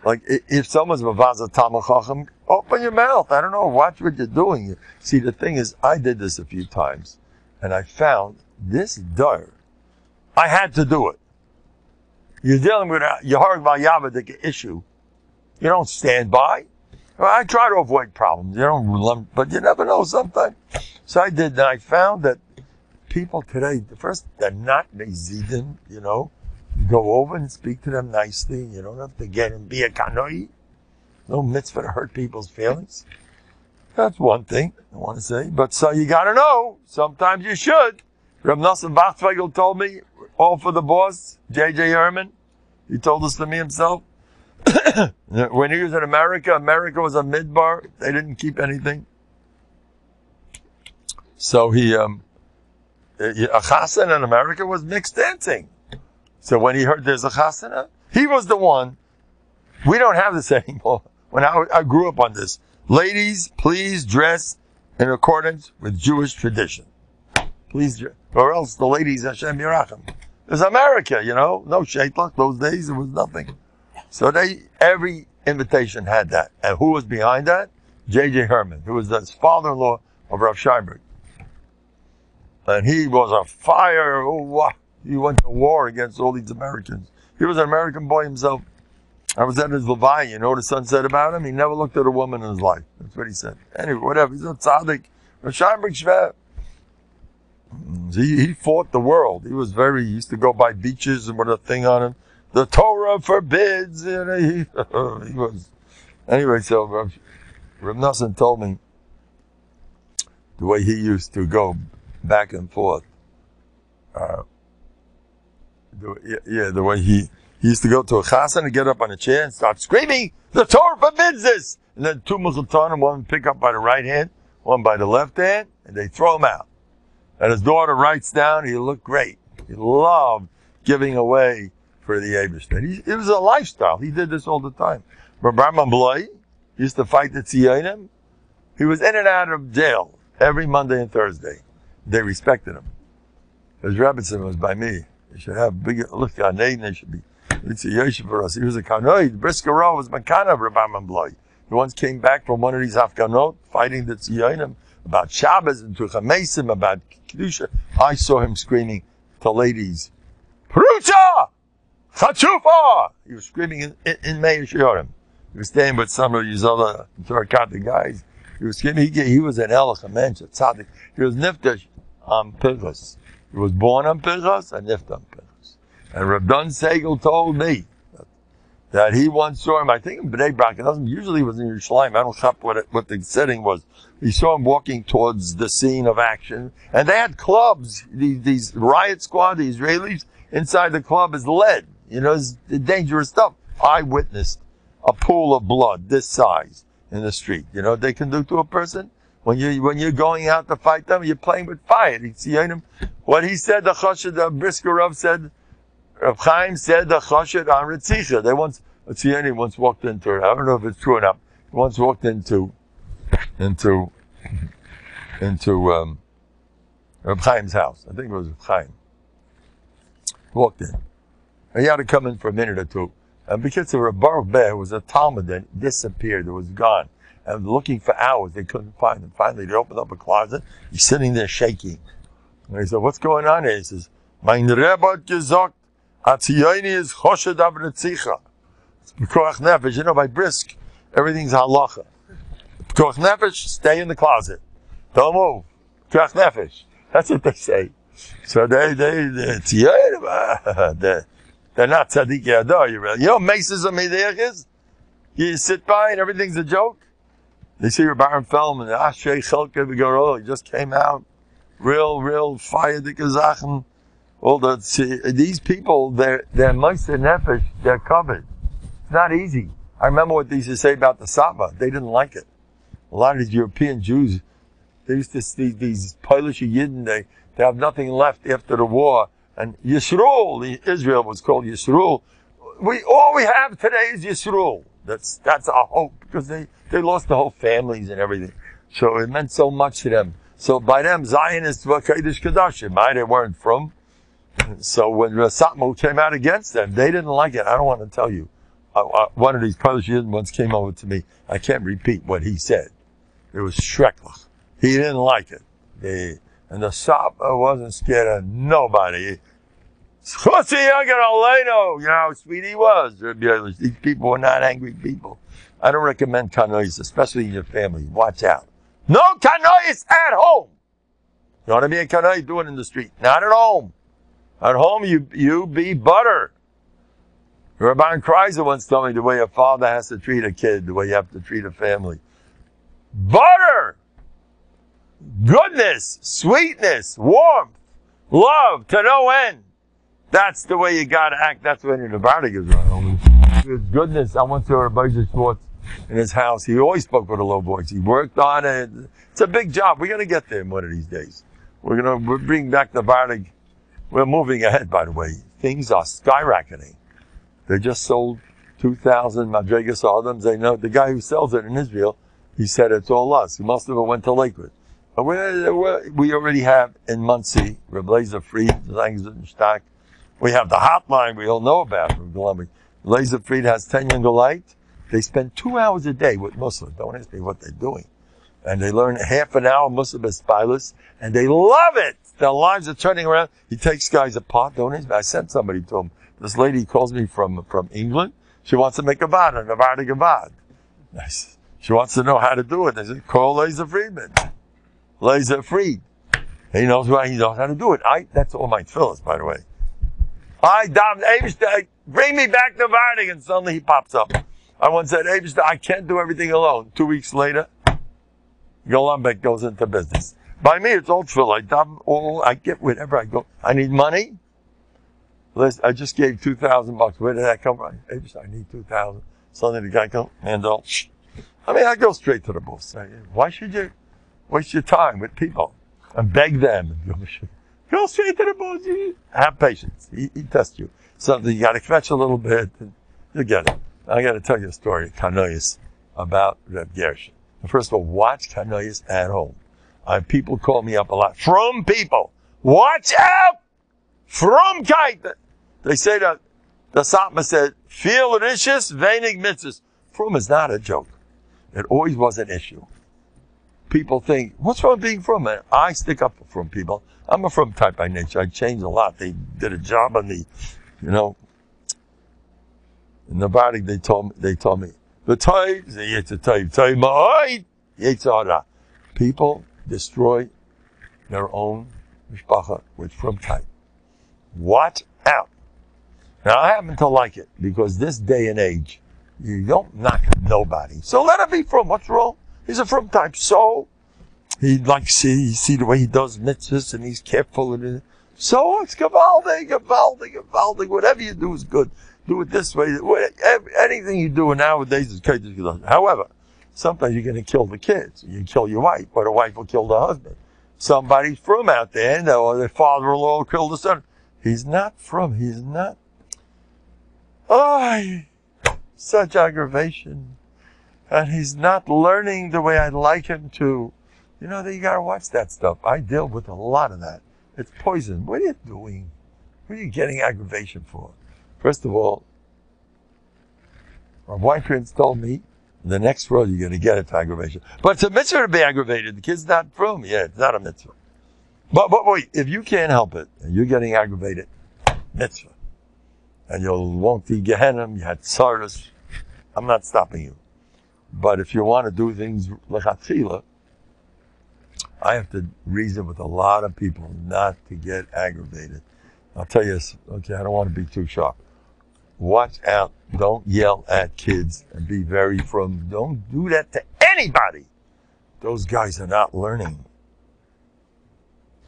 like if someone's mavaz a Talmid Chacham, open your mouth. I don't know. Watch what you're doing. See, the thing is, I did this a few times, and I found this dar. I had to do it. you're dealing with a Yeharg Vayabadik issue. You don't stand by. Well, I try to avoid problems. You don't, but you never know sometimes. So I did, and I found that people today, first, they're not mezidim, you know. You go over and speak to them nicely. You don't have to get and be a kanoi. No mitzvah to hurt people's feelings. That's one thing I want to say. But so you gotta know, sometimes you should. Reb Nosson Bachfegel told me, all for the boss, J.J. Herman. He told us to me himself. When he was in America, America was a midbar. They didn't keep anything. So a chassan in America was mixed dancing. So when he heard there's a chasana, he was the one. We don't have this anymore. When I grew up on this. Ladies, please dress in accordance with Jewish tradition. Please, or else the ladies, Hashem Yerachem. It's America, you know. No shaitlach. Those days, there was nothing. So every invitation had that. And who was behind that? J.J. Herman, who was the father-in-law of Rav Scheinberg. And he was a fire. Oh, he went to war against all these Americans. He was an American boy himself. I was at his Levi. You know what his son said about him? He never looked at a woman in his life. That's what he said. Anyway, whatever. He's a tzaddik. Rav Scheinberg Shver. He fought the world. He used to go by beaches and with a thing on him. The Torah forbids. You know, he was. Anyway, so Rav Nosson told me the way he used to go back and forth. The way he used to go to a chassan and get up on a chair and start screaming, the Torah forbids this! And then two musultanim, one pick up by the right hand, one by the left hand, and they throw him out. And his daughter writes down, he looked great. He loved giving away for the Eibishter. It was a lifestyle. He did this all the time. Rabbi Bloy used to fight the Tziyonim. He was in and out of jail every Monday and Thursday. They respected him. His Rebbetzin was by me. They should have big, look, they should be, it's a Yosef for us. He was a Kanoid. Briskaro was Makana of Rabbi Bloy. He once came back from one of these Afghanot, fighting the Tziyonim, about Shabbos and Tuchamesim, about Kedusha. I saw him screaming to ladies, Perucha! Chachufa! He was screaming in Meir Shiorim. He was staying with some of these other Torah guys. He was screaming. He was an Elach, a mensch, a tzaddik. He was niftash on Pinchas. He was born on Pinchas and niftash on Pinchas. And Reb Don Segel told me that he once saw him, I think in Bnei Brak, usually he was in Yerushalayim. I don't know what the setting was. He saw him walking towards the scene of action. And they had clubs, these riot squad, the Israelis, inside the club is lead. You know, it's dangerous stuff. I witnessed a pool of blood this size in the street. You know what they can do to a person? When you're going out to fight them, you're playing with fire. What he said, the Chashad of Briskerov said, Rav Chaim said the Chashad on Ritzicha. A Tziyoni once walked into, I don't know if it's true or not, he once walked into Rav Chaim's house. I think it was Rav Chaim. Walked in. And he had to come in for a minute or two. And because of Rav Baruch Beh, who was a Talmud that disappeared, it was gone. And looking for hours, they couldn't find him. Finally, they opened up a closet. He's sitting there shaking. And he said, what's going on here? He says, Mein Rebbe hat gesagt, Atziyoni is Choshed av Retzicha. It's B'koach Nefesh. You know, by brisk, everything's halacha. B'koach Nefesh, stay in the closet. Don't move. B'koach Nefesh. That's what they say. So they're not tzaddik yado. You know, Meses Amidech is? You sit by and everything's a joke. They see your Baron Feldman, Ashrei Chelke V'Garo, he just came out. Real fire dikazachen. All these people, they're Meister Nefesh, they're covered. It's not easy. I remember what they used to say about the Saba. They didn't like it. A lot of these European Jews, they used to see these Polish Yidden, they have nothing left after the war. And Yisroel, Israel was called Yisroel. All we have today is Yisroel. That's our hope, because they lost the whole families and everything. So it meant so much to them. So by them, Zionists were Kodesh Kodashim. They weren't from. So when Satmo came out against them, they didn't like it. I don't want to tell you. One of these Polish Yidden once came over to me. I can't repeat what he said. It was schrecklich. He didn't like it. And the Satmo wasn't scared of nobody. You know how sweet he was. These people were not angry people. I don't recommend kanois, especially in your family. Watch out. No kanois at home. You want to be a kanoi, do it in the street. Not at home. At home, you be butter. Rabban Kreiser once told me the way a father has to treat a kid, the way you have to treat a family. Butter! Goodness, sweetness, warmth, love to no end. That's the way you gotta act. That's when your Nובהרדוק is around. With goodness, I went to Rabbi Schwartz in his house. He always spoke with a low voice. He worked on it. It's a big job. We're gonna get there one of these days. We're bring back Nובהרדוק. We're moving ahead, by the way. Things are skyrocketing. They just sold 2,000 Madrigas Adams. They know the guy who sells it in Israel. He said it's all us. He must have went to Lakewood. We already have in Muncie, Reblazer Fried, Langzenstock. We have the hotline we all know about from Columbia. Laser Fried has 10 younger light. They spend 2 hours a day with Muslims. Don't ask me what they're doing. And they learn half an hour Muslim Espilas, and they love it. Their lives are turning around. He takes guys apart. Don't ask me. I sent somebody to him. This lady calls me from England. She wants to make a vad, a Nובהרדוק vad. Nice. She wants to know how to do it. They said, call Laser Friedman. Laser Fried. He knows how to do it. That's all my tefillahs, by the way. Bring me back Nובהרדוק, and suddenly he pops up. I once said, I can't do everything alone. 2 weeks later, Golambek goes into business. By me, it's all tefillah. I get wherever I go. I need money. I just gave $2,000. Where did that come from? I need 2,000. Suddenly the guy comes, Mendel. I go straight to the boss. Why should you waste your time with people and beg them? Go straight to the boss. Have patience. He tests you. Something you got to fetch a little bit, and you get it. I got to tell you a story, kanois, about Reb Gershon. First of all, watch kanois at home. People call me up a lot. From people. Watch out! From kite. They say that the Satma said, feel rishis, venig mitzvahs. From is not a joke. It always was an issue. People think, what's wrong with being from? And I stick up for from people. I'm a from type by nature. I changed a lot. They did a job on me, in Nובהרדוק, they told me, the Tov, people destroy their own mishpacha with from type. Watch out. Now, I happen to like it, because this day and age, you don't knock nobody. So let him be from. What's wrong? He's a from type. So, he see the way he does mitzvahs, and he's careful. So, it's gewaldig. Whatever you do is good. Do it this way. Anything you do nowadays is good. However, sometimes you're going to kill the kids. You kill your wife, or the wife will kill the husband. Somebody's from out there, or their father-in-law will kill the son. He's not from. He's not. Such aggravation. And he's not learning the way I'd like him to. You gotta watch that stuff. I deal with a lot of that. It's poison. What are you doing? What are you getting aggravation for? First of all, my boyfriend told me, in the next world you're gonna get it to aggravation. But it's a mitzvah to be aggravated. The kid's not from. Yeah, it's not a mitzvah. But wait, if you can't help it, and you're getting aggravated, mitzvah. And you won't be Gehenna, you had tzaras, I'm not stopping you. But if you want to do things lechatchila, I have to reason with a lot of people not to get aggravated. I'll tell you, okay, I don't want to be too sharp. Watch out, don't yell at kids and be very firm. Don't do that to anybody. Those guys are not learning.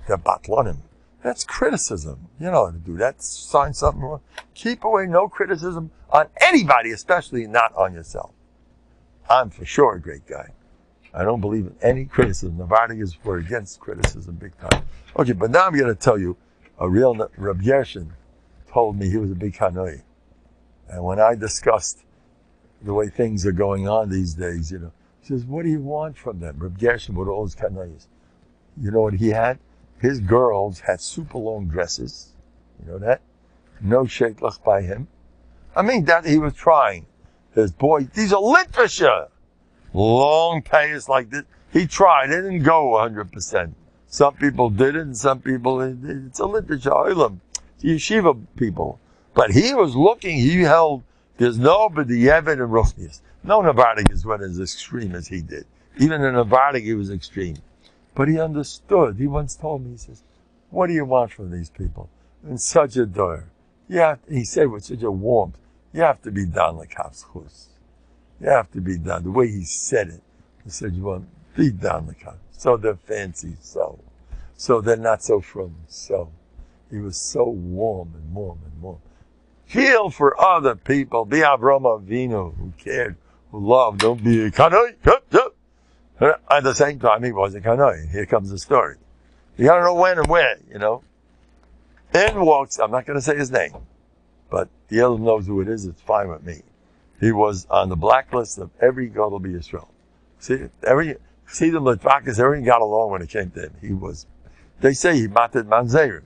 They're batlonim. That's criticism. You know how to do that. Sign something wrong. Keep away, no criticism on anybody, especially not on yourself. I'm for sure a great guy. I don't believe in any criticism. Nובהרדוק is for against criticism big time. Okay, but now I'm going to tell you, a real Reb Gershon told me he was a big kanoi. And when I discussed the way things are going on these days, he says, what do you want from them? Reb Gershon with all his kanois. You know what he had? His girls had super long dresses. You know that? No sheitlach by him. That he was trying. His boy, these are literature. Long payas like this. He tried. It didn't go 100%. Some people did it, and some people, it's a literature. yeshiva people. But he was looking, he held, there's no b'di'evet and ruchnius. No Novandik is went as extreme as he did. Even in Novandik he was extreme. But he understood. He once told me, he says, what do you want from these people? In such a door. He said with such a warmth, you have to be down like Hafschus. You have to be down. The way he said it, he said, you want to be down like Hafschus. So they're fancy, so they're not so from, so. He was so warm and warm and warm. Feel for other people. Be Avram Avinu, who cared, who loved. Don't be a kanoi. At the same time, he was a kanoi. Here comes the story. You gotta know when and where, you know. In walks, I'm not gonna say his name, but the other knows who it is, it's fine with me. He was on the blacklist of every Gadol B'Yisrael. See the Litvakas, everyone got along when it came to him. He was, they say he mated manzerim.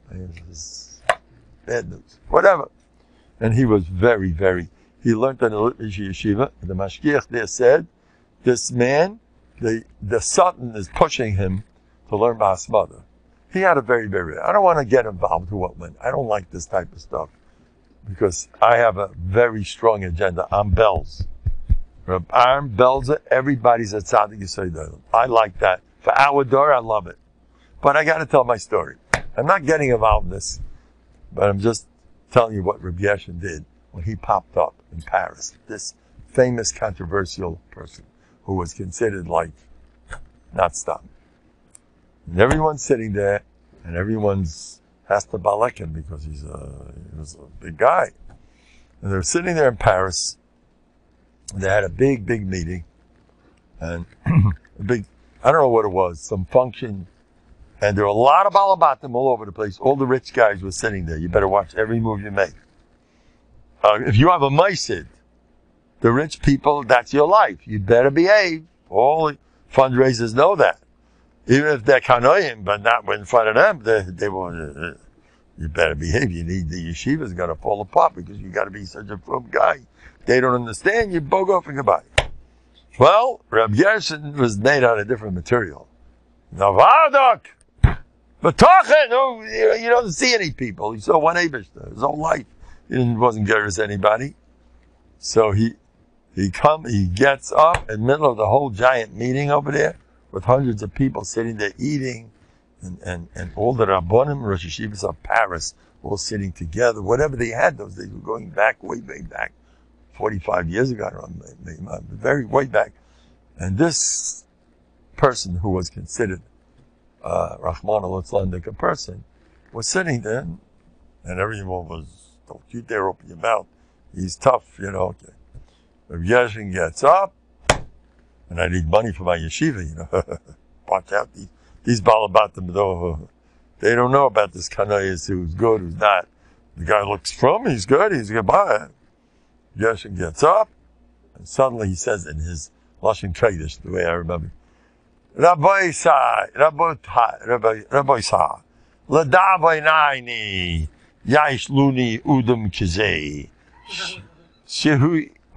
Bad news. Whatever. And he was very, very, he learned in the Litvish yeshiva, and the mashgiach there said, this man, the Satan is pushing him to learn Basmada. He had a very, very, I don't want to get involved with what went. I don't like this type of stuff because I have a very strong agenda. I'm bells. I'm bells. Everybody's a tzaddik yisayim. I like that. For our door, I love it. But I got to tell my story. I'm not getting involved in this, but I'm just telling you what Rabbi Yeshin did when he popped up in Paris. This famous controversial person who was considered like not stunned. And everyone's sitting there, and everyone's has to balek him because he was a big guy. And they're sitting there in Paris. And they had a big, big meeting, and I don't know what it was, some function. And there were a lot of balabatim all over the place. All the rich guys were sitting there. You better watch every move you make. If you have a meisid, the rich people, that's your life. You better behave. All fundraisers know that. Even if they're kanoim, but not in front of them, they won't. You better behave. You need the yeshiva's going to fall apart because you got to be such a frum guy. They don't understand. You bug off and goodbye. Well, Reb Gershon was made out of different material. Novhardok, Bטחון. You don't see any people. He saw one Abishter his whole life. He wasn't curious to anybody. So he gets up in the middle of the whole giant meeting over there with hundreds of people sitting there eating, and all the Rabbonim, Rosh Yeshivas of Paris, all sitting together. Whatever they had those days, were going back, way back, 45 years ago, I don't know, very way back. And this person who was considered Rahman al-Itzlandik, a person, was sitting there, and everyone was, don't you dare open your mouth. He's tough, you know. Okay. If Yeshin gets up, and I need money for my yeshiva, you know. Watch out, these balabatim, they don't know about this kanayis, who's good, who's not. The guy looks from, he's good, he's going to buy it. Yeshin gets up, and suddenly he says in his Lashon Kodesh, the way I remember, Rabbi Sa, Ladavai Naini, Yaish Luni Udum Kizei,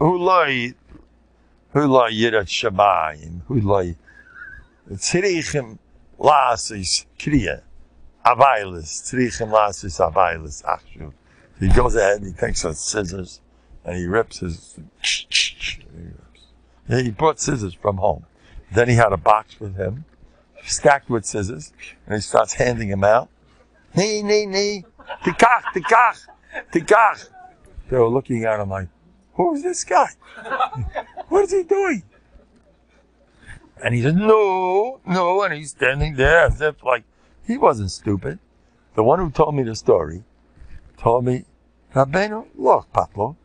Hulai Yirat Shamayim, Hulai Tzrichim Lasis Kriya, Availis, Tzrichim Lasis Availis Achshu. He goes ahead and he takes some scissors and he rips his. He brought scissors from home. Then he had a box with him, stacked with scissors, and he starts handing them out. Tikach. They were looking at him like, who's this guy? What is he doing? And he said, no, and he's standing there as if like, he wasn't stupid. The one who told me the story told me, Rabbeinu, look, Patlo,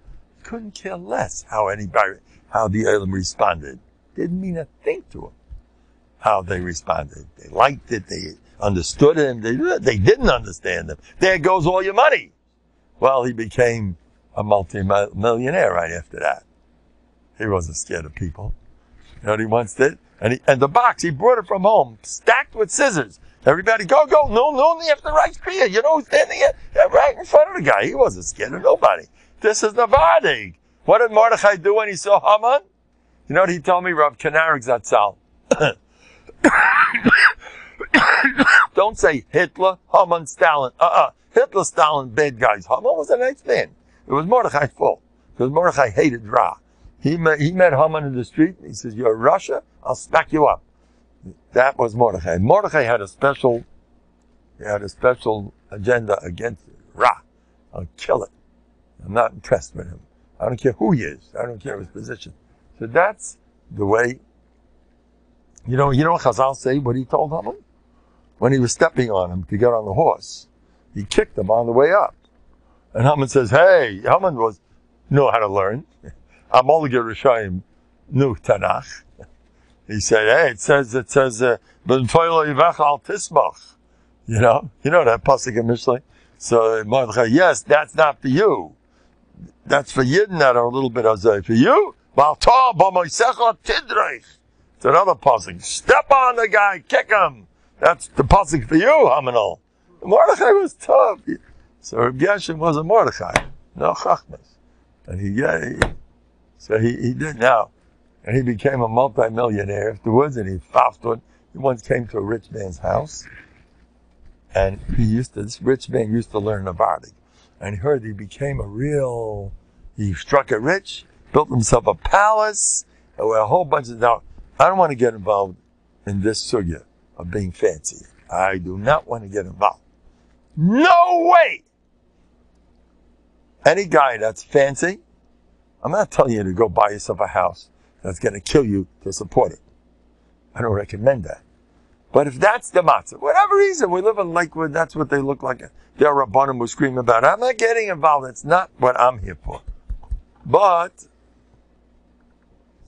couldn't care less how the Elam responded. Didn't mean a thing to him. How they responded. They liked it. They understood him. They didn't understand him. There goes all your money. Well, he became a multi-millionaire right after that. He wasn't scared of people. You know what he once did? And the box, he brought it from home, stacked with scissors. Everybody, go, no, you have to write Kriya. You know who's standing there right in front of the guy. He wasn't scared of nobody. This is Novandik. What did Mordechai do when he saw Haman? You know what he told me? Rav Kanarig Zatzal. Don't say Hitler, Haman, Stalin. Hitler, Stalin, bad guys. Haman was a nice man. It was Mordechai's fault. Because Mordechai hated Ra. He met Haman in the street, and he says, "You're Russia, I'll smack you up." That was Mordechai. Mordechai had a special agenda against Ra. I'll kill it. I'm not impressed with him. I don't care who he is. I don't care his position. So that's the way. You know what Chazal say, what he told Haman? When he was stepping on him to get on the horse, he kicked him on the way up. And Haman says, hey, Haman knew how to learn. Amalga Rishayim knew Tanakh. He said, hey, it says, B'nfoilo yivach al tismach. You know that pasuk in Mishlei? So Mordechai, yes, that's not for you. That's for Yidden that are a little bit azay. For you, Baltar b'moisecha tidreich. It's another pasuk. Step on the guy, kick him. That's the pasuk for you, Hamanol. Mordechai was tough. So Rabbi Yeshin was a Mordechai, no chachmas. And he did now. And he became a multi-millionaire afterwards, and he fasted. He once came to a rich man's house, and this rich man used to learn Novandic. And he heard he became he struck it rich, built himself a palace, and with a whole bunch of, now, I don't want to get involved in this sugya of being fancy. I do not want to get involved. No way! Any guy that's fancy, I'm not telling you to go buy yourself a house that's going to kill you to support it. I don't recommend that. But if that's the matzah, whatever reason, we live in Lakewood, that's what they look like. Their rabbanim who scream about it. I'm not getting involved. It's not what I'm here for. But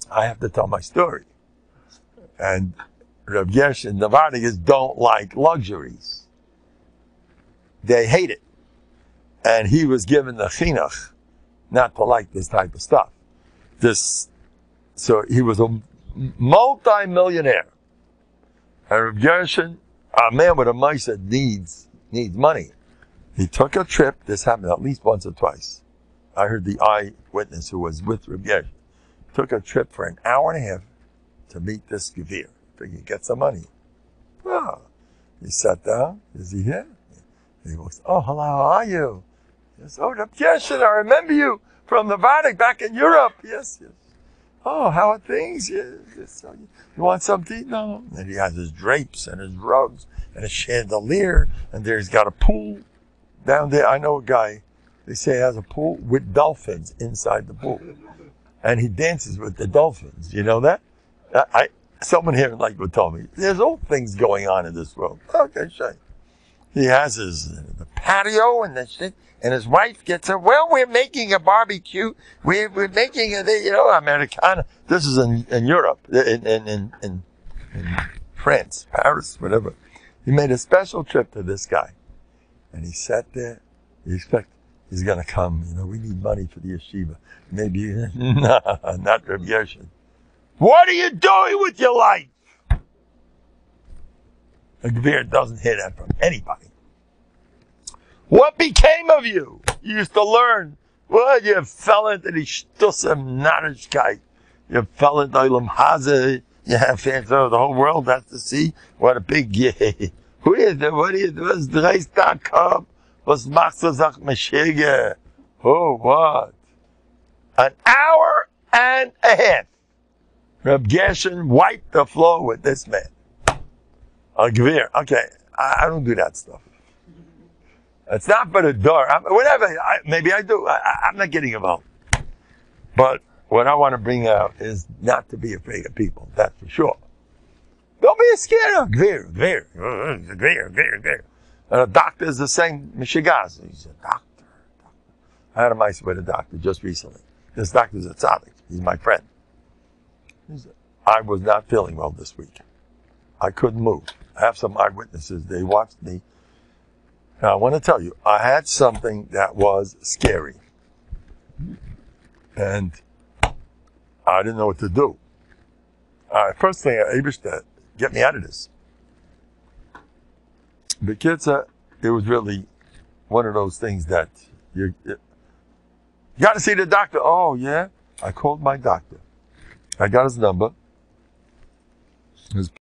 I have to tell my story. And Rabbi Yeshin, the Novandics don't like luxuries. They hate it. And he was given the chinuch not to like this type of stuff. So he was a multi-millionaire. And Rabbi Yeshin, a man with a mice that needs money. He took a trip. This happened at least once or twice. I heard the eyewitness who was with Rabbi Yeshin. Took a trip for an hour and a half to meet this Gevir. Figured get some money. Oh, he sat down. Is he here? He goes, oh, hello, how are you? Yes, oh, Rabbi Yeshin, I remember you from the Vatican back in Europe. Yes. Oh, how are things? Yes. You want something? No. And he has his drapes and his rugs and a chandelier, and there's got a pool down there. I know a guy, they say has a pool with dolphins inside the pool. And he dances with the dolphins. You know that? Someone here in Lakewood told me, there's all things going on in this world. Okay, sure. He has the patio and the shit, and his wife gets her, well, we're making a barbecue. We're making Americana. This is in Europe, in France, Paris, whatever. He made a special trip to this guy. And he sat there. You expect he's going to come. We need money for the yeshiva. Maybe, not Rabbi Yeshin. What are you doing with your life? A Gevir doesn't hear that from anybody. What became of you? You used to learn. Well, you fell into the shtussim narishkeit. You fell into Olam Hazeh. You have fans over the whole world has to see what a big yay. What do you do? Was dreist.com? Was machst du sach meshige? Oh, what? An hour and a half. Reb Gershon wiped the floor with this man. A Gevir. Okay, I don't do that stuff. It's not for the door. Maybe I do. I'm not getting involved. But what I want to bring out is not to be afraid of people. That's for sure. Don't be scared of Gevir. And a doctor is the same. Mishigas. He's a doctor. I had a mice with a doctor just recently. This doctor's a tzaddik. He's my friend. I was not feeling well this week. I couldn't move. I have some eyewitnesses. They watched me. Now, I want to tell you, I had something that was scary. And I didn't know what to do. First thing, I wished to get me out of this. The kids, it was really one of those things that you got to see the doctor. Oh, yeah? I called my doctor. I got his number. His